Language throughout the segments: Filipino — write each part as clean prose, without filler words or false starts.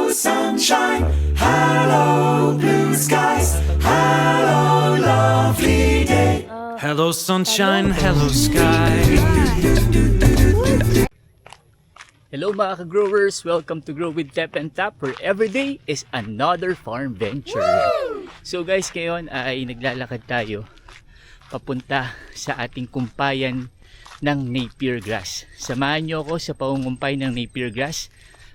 sunshine, hello blue skies, hello lovely day. Hello sunshine, hello sky. Hello mga ka-growers! Welcome to Grow with Tep and Tap, where every day is another farm venture. So guys, ngayon ay naglalakad tayo papunta sa ating kumpayan ng Napier grass. Samahan nyo ako sa pangungumpay ng Napier grass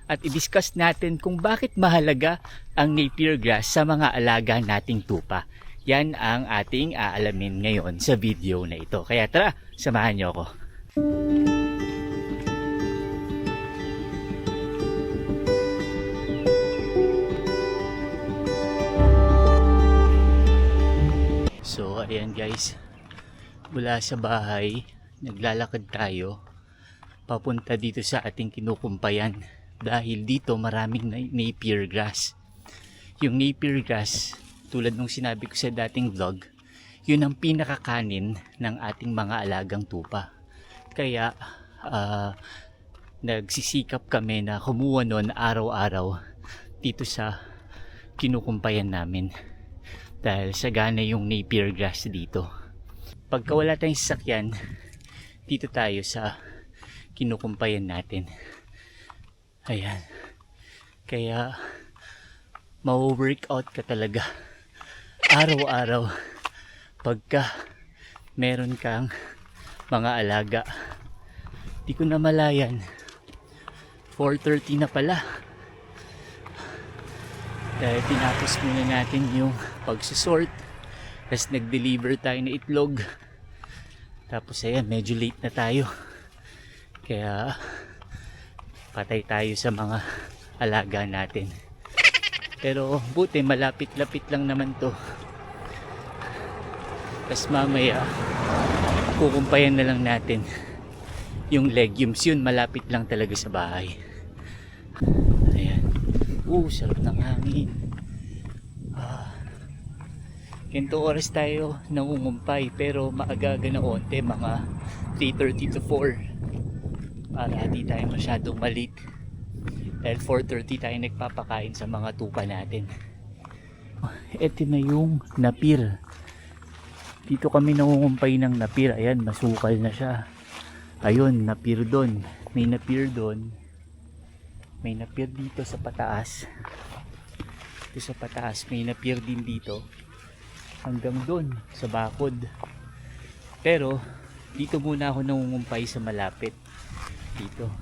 at i-discuss natin kung bakit mahalaga ang Napier grass sa mga alaga nating tupa. Yan ang ating aalamin ngayon sa video na ito. Kaya tara, samahan nyo ako. So ayan guys, mula sa bahay naglalakad tayo papunta dito sa ating kinukumpayan dahil dito maraming Napier grass. Yung Napier grass, tulad nung sinabi ko sa dating vlog, yun ang pinakakanin ng ating mga alagang tupa. Kaya nagsisikap kami na kumuha nun araw-araw dito sa kinukumpayan namin. Dahil sagana yung Napier grass dito. Pagka wala tayong sasakyan, dito tayo sa kinukumpayan natin. Ayan. Kaya ma-workout ka talaga araw-araw pagka meron kang mga alaga. Di ko na malayan, 4:30 na pala. Dahil tinapos muna natin yung pagsusort, tapos nag-deliver tayo na itlog, tapos ayan, medyo late na tayo, kaya patay tayo sa mga alaga natin. Pero buti malapit-lapit lang naman to, tapos mamaya kukumpayan na lang natin yung legumes. Yun malapit lang talaga sa bahay. Sarap ng hangin. Ganito oras tayo nangungumpay, pero maaga-aga na onte, mga 3:30 to 4, para di tayo masyadong malit, dahil 4:30 tayo nagpapakain sa mga tupa natin. Ito na yung Napier. Dito kami nangungumpay ng Napier. Ayan, masukal na siya. Ayun, Napier doon, may Napier doon. May Napier dito sa pataas. Dito sa pataas may Napier din dito. Hanggang doon sa bakod. Pero dito muna ako nangungumpay sa malapit. Dito.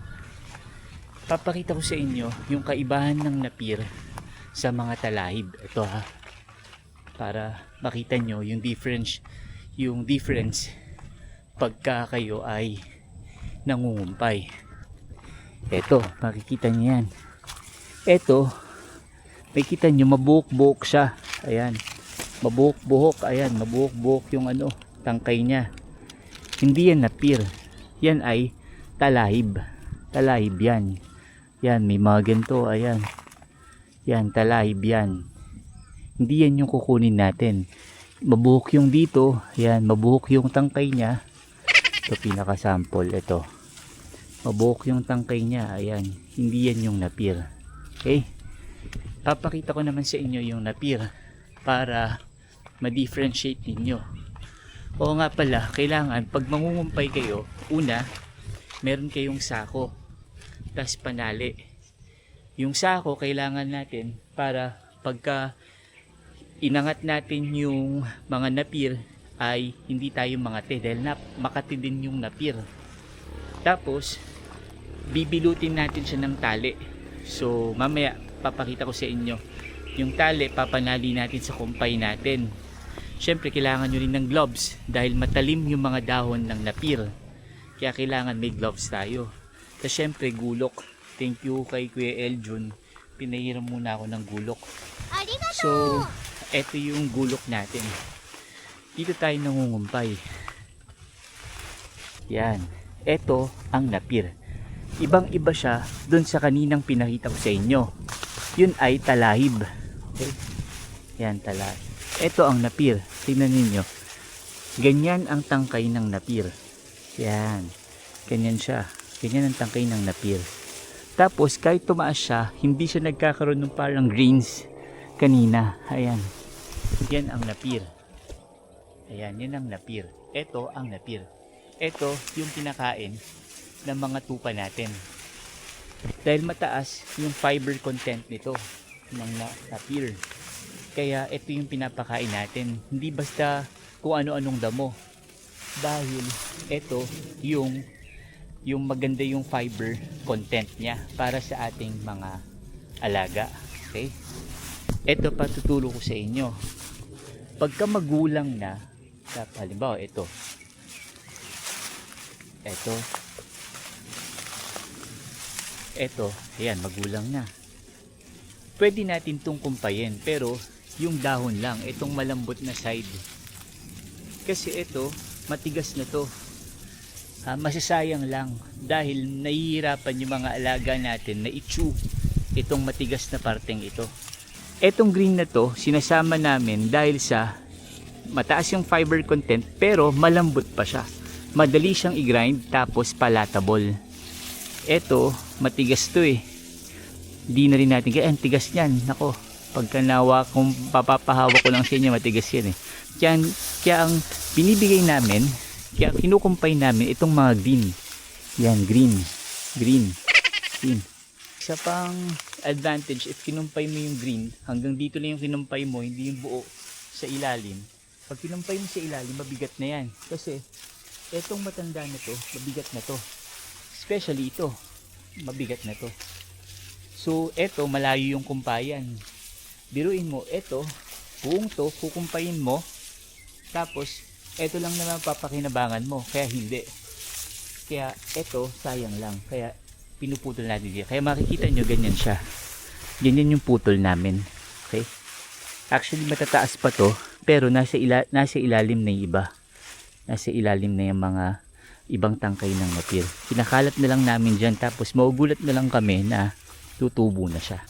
Papakita ko sa inyo yung kaibahan ng Napier sa mga talahib. Ito ha. Para makita nyo yung difference pagka kayo ay nangungumpay. Eto, makikita niyo yan. Eto, makikita niyo mabuhok-buhok siya. Ayan, mabuhok-buhok. Ayan, mabuhok-buhok yung tangkay niya. Hindi yan Napier. Yan ay talahib. Talahib yan. Yan, may mga ganito. Ayan. Yan, talahib yan. Hindi yan yung kukunin natin. Mabuhok yung dito. Ayan, mabuhok yung tangkay niya. Ito, pinaka-sample. Ito. Mabuhok yung tangkay niya. Ayan, hindi yan yung Napier. Okay, papakita ko naman sa inyo yung Napier para ma-differentiate ninyo. Oo nga pala, kailangan pag mangungumpay kayo, una meron kayong sako, tas panali. Yung sako kailangan natin para pagka inangat natin yung mga Napier ay hindi tayo mangati, dahil makati din yung Napier. Tapos bibilutin natin siya ng tali. So mamaya papakita ko sa inyo yung tali, papanali natin sa kumpay natin. Syempre kailangan nyo rin ng gloves dahil matalim yung mga dahon ng Napier, kaya kailangan may gloves tayo. Tapos syempre gulok. Thank you kay Kuya Eljun, pinahiram muna ako ng gulok. So eto yung gulok natin. Dito tayo nangungumpay. Yan, eto ang Napier. Ibang iba siya dun sa kaninang pinakita ko sa inyo. Yun ay talahib. Okay? Yan, talahib. Ito ang Napier. Tingnan ninyo. Ganyan ang tangkay ng Napier. Yan. Ganyan siya. Ganyan ang tangkay ng Napier. Tapos kahit tumaas siya, hindi siya nagkakaroon ng parang greens kanina. Ayan. Yan ang napir. Ayan, yan ang napir. Ito ang napir. Ito yung kinakain ng mga tupa natin. Dahil mataas yung fiber content nito ng napir. Kaya ito yung pinapakain natin. Hindi basta kung ano-anong damo. Dahil ito yung maganda yung fiber content niya para sa ating mga alaga. Okay? Ito patuturo ko sa inyo. Pagka magulang na, halimbawa ito. Ito, ayan, magulang na. Pwede natin itong kumpayin, pero yung dahon lang, itong malambot na side. Kasi ito, matigas na to. Masasayang lang dahil nahihirapan yung mga alaga natin na i-chew itong matigas na parteng ito. Etong green na to, sinasama namin dahil sa mataas yung fiber content pero malambot pa siya. Madali siyang i-grind tapos palatable. Eto, matigas to eh. Di na rin natin, kaya ang tigas niyan. Nako, pagka nawa, kung papapahawak ko lang sa inyo, matigas yan eh. Kaya ang binibigay namin, kaya kinukumpay namin itong mga green. Yan, green. Isa pang advantage, if kinumpay mo yung green, hanggang dito lang yung kinumpay mo, hindi yung buo sa ilalim. Pag kinumpay mo sa ilalim, mabigat na yan. Kasi, etong matanda na to, mabigat na to. Especially ito, mabigat na to. So, eto, malayo yung kumpayan. Biruin mo, eto, buong to, kukumpayin mo, tapos, eto lang naman papakinabangan mo, kaya hindi. Kaya eto, sayang lang. Kaya pinuputol natin dito. Kaya makikita nyo, ganyan siya. Ganyan yung putol namin. Okay? Actually, matataas pa to, pero nasa ilalim na yung iba. Nasa ilalim na yung mga ibang tangkay ng napir. Kinakalat na lang namin dyan, tapos maugulat na lang kami na tutubo na siya.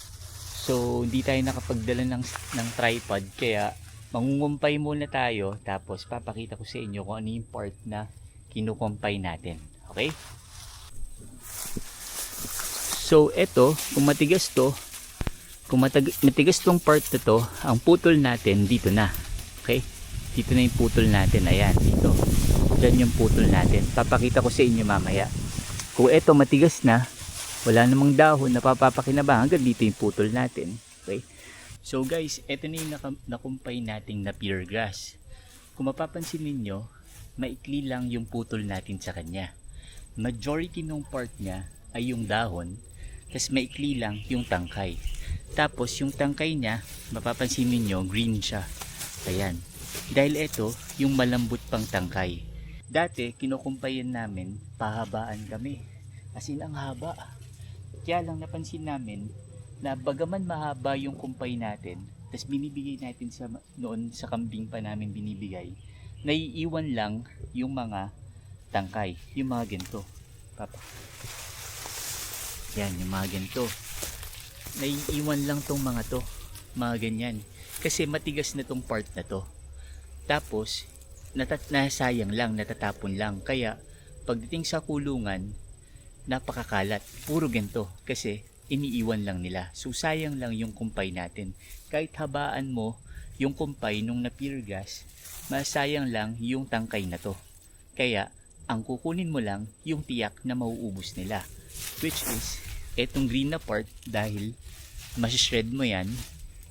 So, hindi tayo nakapagdala ng tripod, kaya mangungumpay muna tayo, tapos papakita ko sa inyo kung ano yung part na kinukumpay natin. Okay? So, eto, kung matigas to, kung matigas tong part na to, ang putol natin dito na. Okay? Dito na yung putol natin. Ayan, dito. Diyan yung putol natin. Papakita ko sa inyo mamaya. Kung eto matigas na, wala namang dahon na papapakinabangan, hanggang dito yung putol natin. Okay? So guys, eto na yung nakumpay nating napir grass. Kung mapapansin ninyo, maikli lang yung putol natin sa kanya. Majority ng part niya ay yung dahon, tapos maikli lang yung tangkay. Tapos yung tangkay niya, mapapansin ninyo, green siya. Ayan. Dahil ito, yung malambot pang tangkay. Dati, kinukumpayan namin, pahabaan kami. As in, ang haba. Kaya lang napansin namin, na bagaman mahaba yung kumpay natin, tapos binibigay natin noon sa kambing pa namin binibigay, naiiwan lang yung mga tangkay, yung mga ganito. Papa. Yan, yung mga ganito. Naiiwan lang tong mga to, mga ganyan. Kasi matigas na tong part na to. Tapos, nasayang lang, natatapon lang. Kaya, pagdating sa kulungan, napakakalat. Puro ganito. Kasi, iniiwan lang nila. So sayang lang yung kumpay natin. Kahit habaan mo yung kumpay nung napir gas, masayang lang yung tangkay na to. Kaya ang kukunin mo lang yung tiyak na mauubos nila. Which is etong green na part dahil masishred mo yan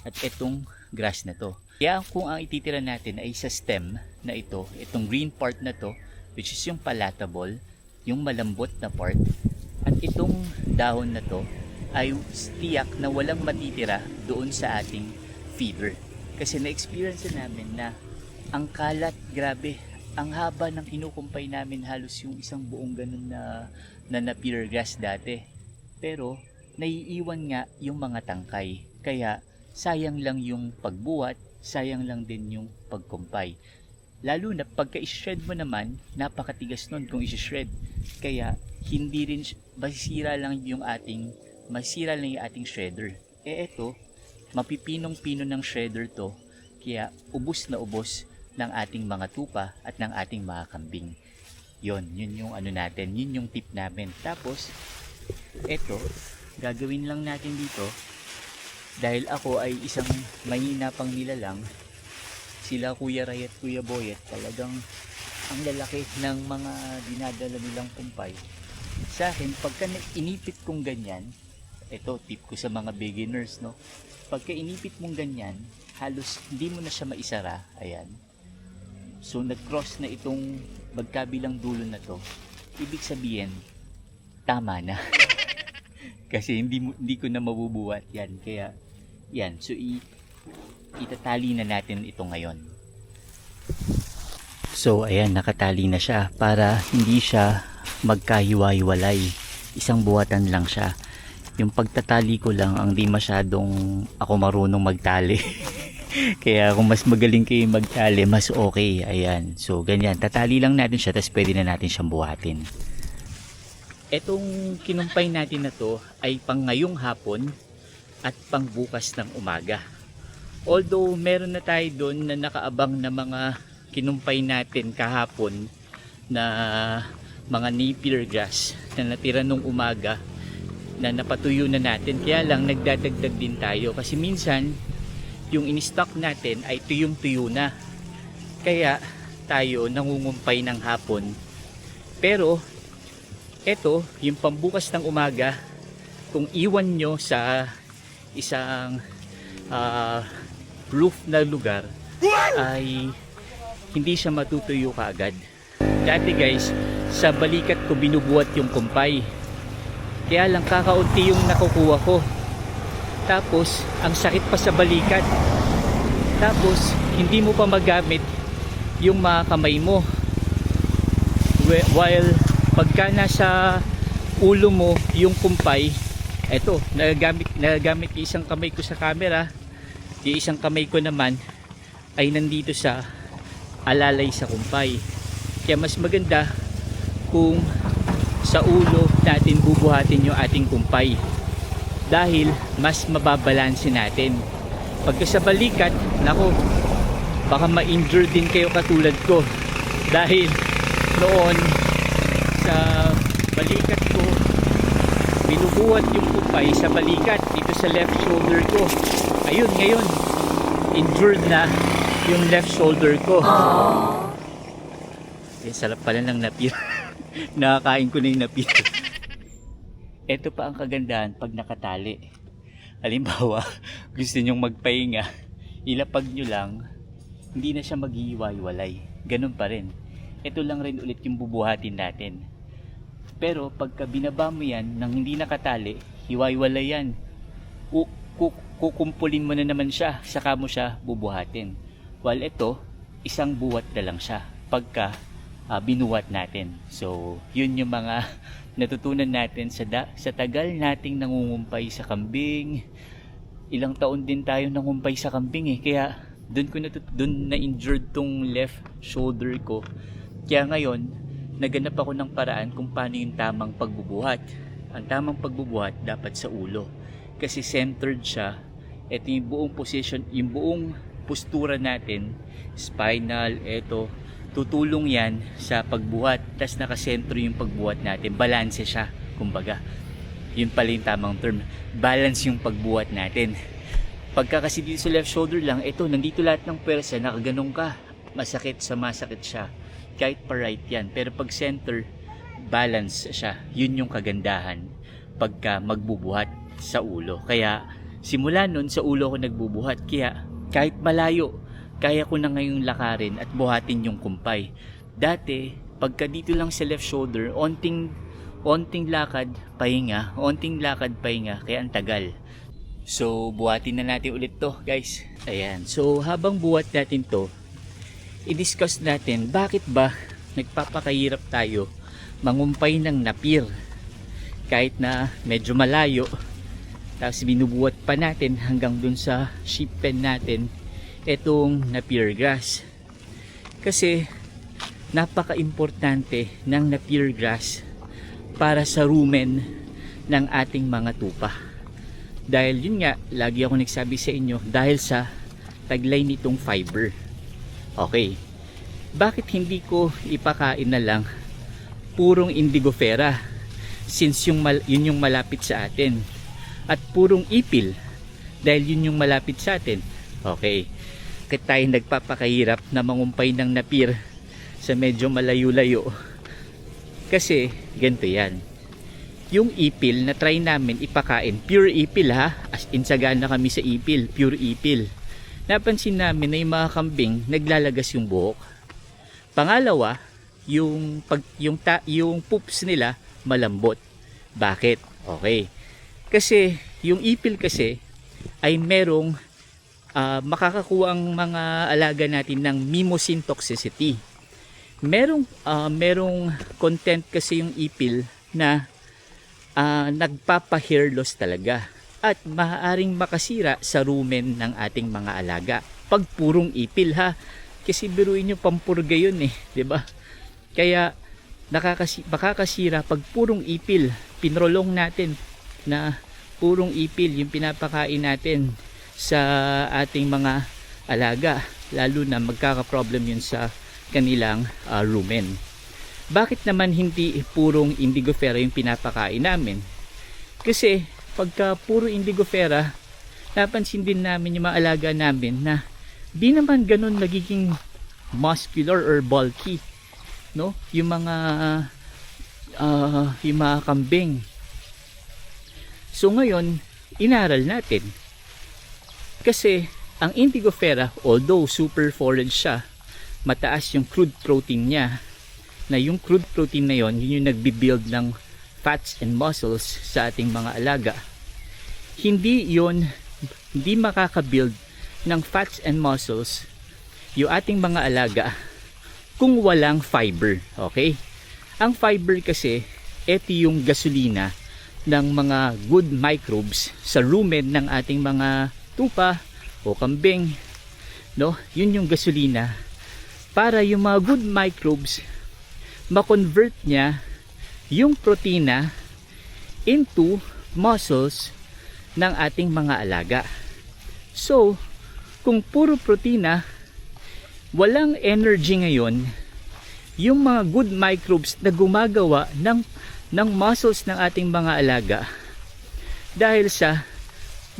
at etong grass na to. Kaya kung ang ititira natin ay sa stem na ito, itong green part na to, which is yung palatable, yung malambot na part, at itong dahon na to ay tiyak na walang matitira doon sa ating feeder. Kasi na-experience namin na ang kalat, grabe, ang haba ng kinukumpay namin, halos yung isang buong ganun na napir grass dati. Pero naiiwan nga yung mga tangkay. Kaya sayang lang yung pagbuhat, sayang lang din yung pagkumpay. Lalo na pagka i-shred mo naman, napakatigas nun kung i-shred. Kaya hindi rin, masisira lang yung ating shredder. Eto, mapipinong-pino ng shredder to, kaya ubos na ubos ng ating mga tupa at ng ating mga kambing. Yun yung ano natin, yun yung tip namin. Tapos, eto, gagawin lang natin dito, dahil ako ay isang mahina pang nilalang, sila Kuya Ray at Kuya Boyet talagang ang lalaki ng mga dinadala nilang kumpay. Sa akin, pagka inipit kong ganyan, ito tip ko sa mga beginners, no? Pagka inipit mong ganyan, halos hindi mo na siya maisara. Ayan. So nag-cross na itong magkabilang dulo na to. Ibig sabihin, tama na. Kasi hindi ko na mabubuhat yan. Kaya yan. So itatali na natin ito ngayon. So ayan, nakatali na siya para hindi siya magkahiwa-hiwalay. Isang buhatan lang siya. Yung pagtatali ko lang ang di masyadong ako marunong magtali. Kaya kung mas magaling kayo magtali, mas okay. Ayan. So ganyan, tatali lang natin siya, tapos pwede na natin siyang buhatin. Etong kinumpay natin na to ay pang ngayong hapon at pang bukas ng umaga. Although meron na tayo doon na nakaabang na mga kinumpay natin kahapon na mga napier grass na natira nung umaga na napatuyo na natin. Kaya lang nagdadagdag din tayo kasi minsan yung in-stock natin ay tuyong-tuyo na. Kaya tayo nangungumpay ng hapon. Pero eto, yung pambukas ng umaga, kung iwan nyo sa isang roof na lugar, ay hindi siya matutuyo kaagad. Dati guys, sa balikat ko binubuhat yung kumpay. Kaya lang kakaunti yung nakukuha ko. Tapos, ang sakit pa sa balikat. Tapos, hindi mo pa magamit yung mga kamay mo. While, pagka nasa ulo mo yung kumpay, eto, nagagamit yung isang kamay ko sa camera, yung isang kamay ko naman ay nandito sa alalay sa kumpay. Kaya mas maganda kung sa ulo natin bubuhatin yung ating kumpay dahil mas mababalanse natin. Pagka sa balikat, nako, baka ma-injure din kayo katulad ko dahil noon sa balikat ko binubuhat yung kumpay sa balikat dito sa left shoulder ko. Ayun, ngayon injured na yung left shoulder ko. Eh, sarap pala ng napir. Nakakain ko na yung napir. Ito pa ang kagandahan pag nakatali. Halimbawa, gusto nyong magpahinga, ilapag nyo lang, hindi na siya maghihiwa-hiwalay. Ganun pa rin. Ito lang rin ulit yung bubuhatin natin. Pero pagka binaba mo yan nang hindi nakatali, hiwa-hiwalay yan. Kukumpulin mo na naman siya, saka mo siya bubuhatin. While ito, isang buhat na lang siya pagka binuhat natin. So, yun yung mga natutunan natin sa tagal nating nangungumpay sa kambing. Ilang taon din tayo nangumpay sa kambing eh. Kaya doon na-injured tong left shoulder ko. Kaya ngayon, naganap ako ng paraan kung paano yung tamang pagbubuhat. Ang tamang pagbubuhat dapat sa ulo. Kasi centered siya. Ito yung buong position, yung buong postura natin, spinal, ito, tutulong yan sa pagbuhat. Tas nakasentro yung pagbuhat natin. Balanse siya, kumbaga. Yun pala yung tamang term. Balance yung pagbuhat natin. Pagka kasi dito sa left shoulder lang, ito, nandito lahat ng pwersa, nakaganong ka. Masakit sa masakit siya. Kahit pa right yan. Pero pag center, balance siya. Yun yung kagandahan pagka magbubuhat sa ulo. Kaya simula nun sa ulo ko nagbubuhat. Kaya kahit malayo, kaya ko na ngayong lakarin at buhatin yung kumpay. Dati, pagka dito lang sa left shoulder, onting lakad, pahinga, kaya ang tagal. So, buhatin na natin ulit to, guys. Ayan. So, habang buhat natin to, i-discuss natin bakit ba nagpapakahirap tayo mangumpay ng napir. Kahit na medyo malayo, tapos binubuhat pa natin hanggang dun sa sheep pen natin etong napir grass. Kasi napaka-importante ng napir grass para sa rumen ng ating mga tupa. Dahil yun nga, lagi ako nagsabi sa inyo, dahil sa taglay nitong fiber. Okay, bakit hindi ko ipakain na lang purong indigofera since yun yung malapit sa atin? at purong ipil dahil yun yung malapit sa atin. Okay, kaya tayo nagpapakahirap na mangumpay ng napir sa medyo malayo-layo kasi ganito yan. Yung ipil na try namin ipakain, pure ipil ha, as in sagana kami sa ipil, pure ipil. Napansin namin na yung mga kambing naglalagas yung buhok. Pangalawa, yung poops nila malambot. Bakit? Okay, kasi yung ipil kasi ay merong makakakuha ang mga alaga natin ng mimosine toxicity. Merong content kasi yung ipil na nagpapa-hair loss talaga at maaaring makasira sa rumen ng ating mga alaga pag purong ipil ha, kasi biruin nyo pampurga yun eh, 'di ba? Kaya makakasira pag purong ipil. Pinrolong natin na purong ipil yung pinapakain natin sa ating mga alaga, lalo na magkaka-problem yun sa kanilang rumen. Bakit naman hindi purong indigofera yung pinapakain namin? Kasi pagka puro indigofera, napansin din namin yung mga alaga namin na di naman ganun nagiging muscular or bulky, no? Yung mga kambing. So ngayon, inaral natin. Kasi ang indigofera, although super forage siya, mataas yung crude protein niya, na yung crude protein na yon, yun yung nagbi-build ng fats and muscles sa ating mga alaga. Hindi makaka-build ng fats and muscles yung ating mga alaga kung walang fiber. Okay? Ang fiber kasi, ito yung gasolina ng mga good microbes sa rumen ng ating mga tupa o kambing, no? Yun yung gasolina para yung mga good microbes ma-convert niya yung protina into muscles ng ating mga alaga. So, kung puro protina, walang energy ngayon yung mga good microbes na gumagawa ng muscles ng ating mga alaga dahil sa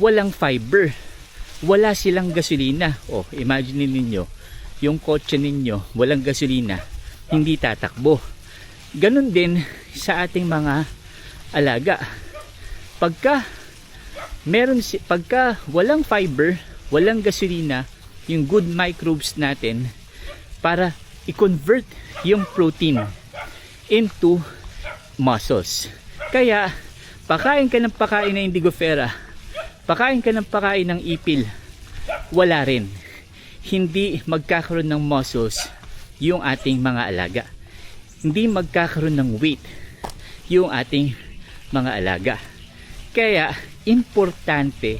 walang fiber, wala silang gasolina. Oh, imagine ninyo yung kotse ninyo walang gasolina, hindi tatakbo. Ganon din sa ating mga alaga. Pagka walang fiber, walang gasolina yung good microbes natin para i-convert yung protein into muscles. Kaya pakain ka ng pakain ng indigofera, pakain ka ng pakain ng ipil, wala rin. Hindi magkakaroon ng muscles yung ating mga alaga. Hindi magkakaroon ng weight yung ating mga alaga. Kaya importante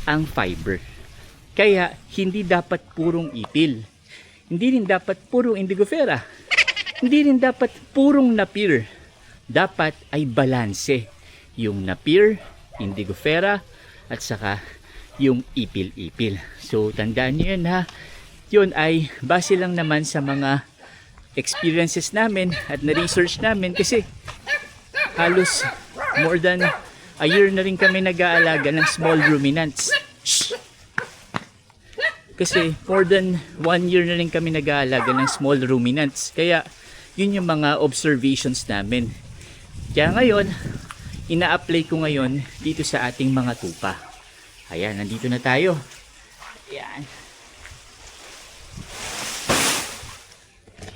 ang fiber. Kaya hindi dapat purong ipil, hindi rin dapat purong indigofera, hindi rin dapat purong napir. Dapat ay balanse yung napir, indigofera, at saka yung ipil-ipil. So tandaan nyo yun ha. Yun ay base lang naman sa mga experiences namin at na-research namin, kasi halos more than a year na rin kami nag-aalaga ng small ruminants. Shh! Kasi more than 1 year na rin kami nag-aalaga ng small ruminants. Kaya yun yung mga observations namin. Kaya ngayon, ina-apply ko ngayon dito sa ating mga tupa. Ayan, nandito na tayo. Ayan.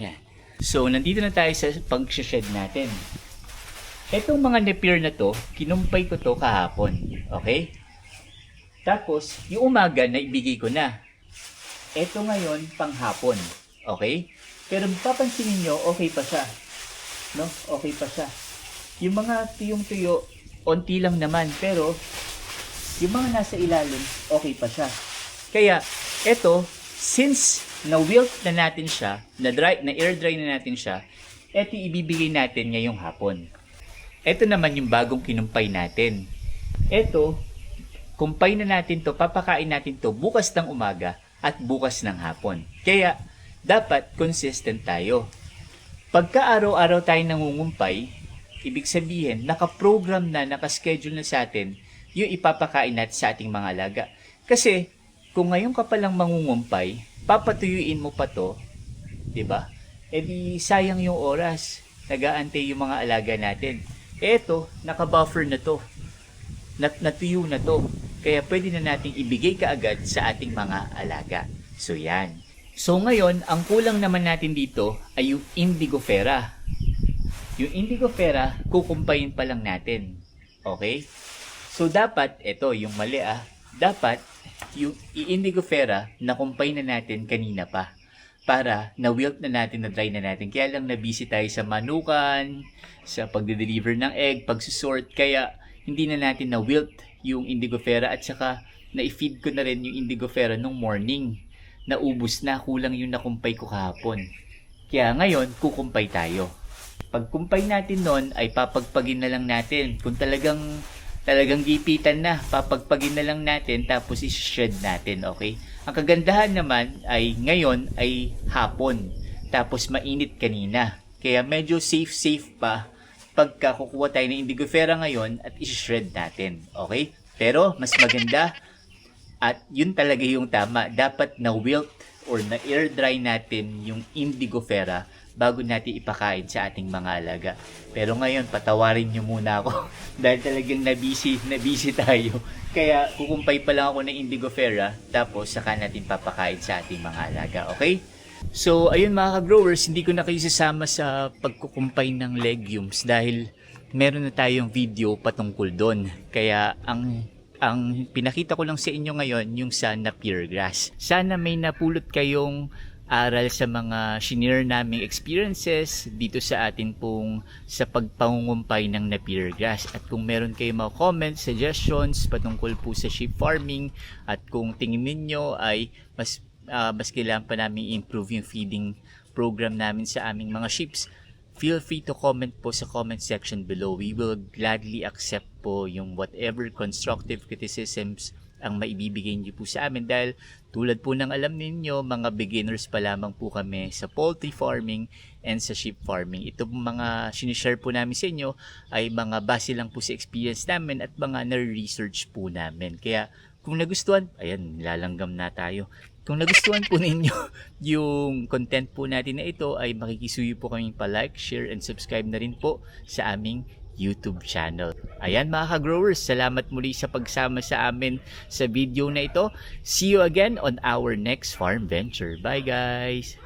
Ayan. So, nandito na tayo sa pag-shed natin. Etong mga napier na to, kinumpay ko to kahapon. Okay? Tapos, yung umaga na ibigay ko na. Eto ngayon, panghapon. Okay? Pero papansin niyo, okay pa siya. No? Okay pa siya. Yung mga tuyong-tuyo, onti lang naman. Pero, yung mga nasa ilalim, okay pa siya. Kaya, eto, since na-wilt na natin siya, na-air dry na natin siya, eto ibibigay natin ngayong hapon. Eto naman yung bagong kinumpay natin. Eto, kumpay na natin to, papakain natin to bukas ng umaga at bukas ng hapon. Kaya, dapat consistent tayo. Pagka araw-araw tayo nangungumpay, ibig sabihin, nakaprogram na, nakaschedule na sa atin yung ipapakain natin sa ating mga alaga. Kasi, kung ngayon ka palang mangungumpay, papatuyuin mo pa to, di ba? E di sayang yung oras, nag-aantay yung mga alaga natin. Eto, naka-buffer na to, natuyo na to, kaya pwede na nating ibigay kaagad sa ating mga alaga. So yan. So ngayon, ang kulang naman natin dito ay yung Indigofera. Yung Indigofera, kukumpayin pa lang natin. Okay? So dapat, ito yung mali dapat yung Indigofera nakumpay na natin kanina pa. Para na-wilt na natin, na-dry na natin. Kaya lang na-busy tayo sa manukan, sa pagde-deliver ng egg, pagsusort. Kaya hindi na natin na-wilt yung Indigofera at saka na-feed ko na rin yung Indigofera nung morning. Naubos na, kulang yung nakumpay ko kahapon. Kaya ngayon, kukumpay tayo. Pagkumpay natin nun ay papagpagin na lang natin. Kung talagang gipitan na, papagpagin na lang natin tapos i-shred natin, okay? Ang kagandahan naman ay ngayon ay hapon, tapos mainit kanina. Kaya medyo safe pa pagka kukuha tayo ng Indigofera ngayon at i-shred natin, okay? Pero mas maganda at yun talaga yung tama, dapat na wilt or na air dry natin yung Indigofera bago natin ipakain sa ating mga alaga. Pero ngayon, patawarin nyo muna ako dahil talagang na-busy tayo. Kaya kukumpay pa lang ako ng Indigofera tapos saka natin papakain sa ating mga alaga. Okay? So, ayun mga ka-growers, hindi ko na kayo sasama sa pagkukumpay ng legumes dahil meron na tayong video patungkol doon. Kaya ang pinakita ko lang sa inyo ngayon yung sa Napier grass. Sana may napulot kayong aral sa mga shinare naming experiences dito sa atin pong sa pagpangungumpay ng Napier grass. At kung meron kayong mga comments, suggestions patungkol po sa sheep farming at kung tingin ninyo ay mas kailangan pa namin improve yung feeding program namin sa aming mga sheeps, feel free to comment po sa comment section below. We will gladly accept po yung whatever constructive criticisms ang maibibigay niyo po sa amin dahil tulad po ng alam ninyo, mga beginners pa lamang po kami sa poultry farming and sa sheep farming. Ito po mga sinishare po namin sa inyo ay mga base lang po sa experience namin at mga na-research po namin. Kaya kung nagustuhan, ayan, nilalanggam na tayo. Kung nagustuhan po ninyo yung content po natin na ito ay makikisuyo po kami pa-like, share, and subscribe na rin po sa aming YouTube channel. Ayan mga ka-growers, salamat muli sa pagsama sa amin sa video na ito. See you again on our next farm venture. Bye guys!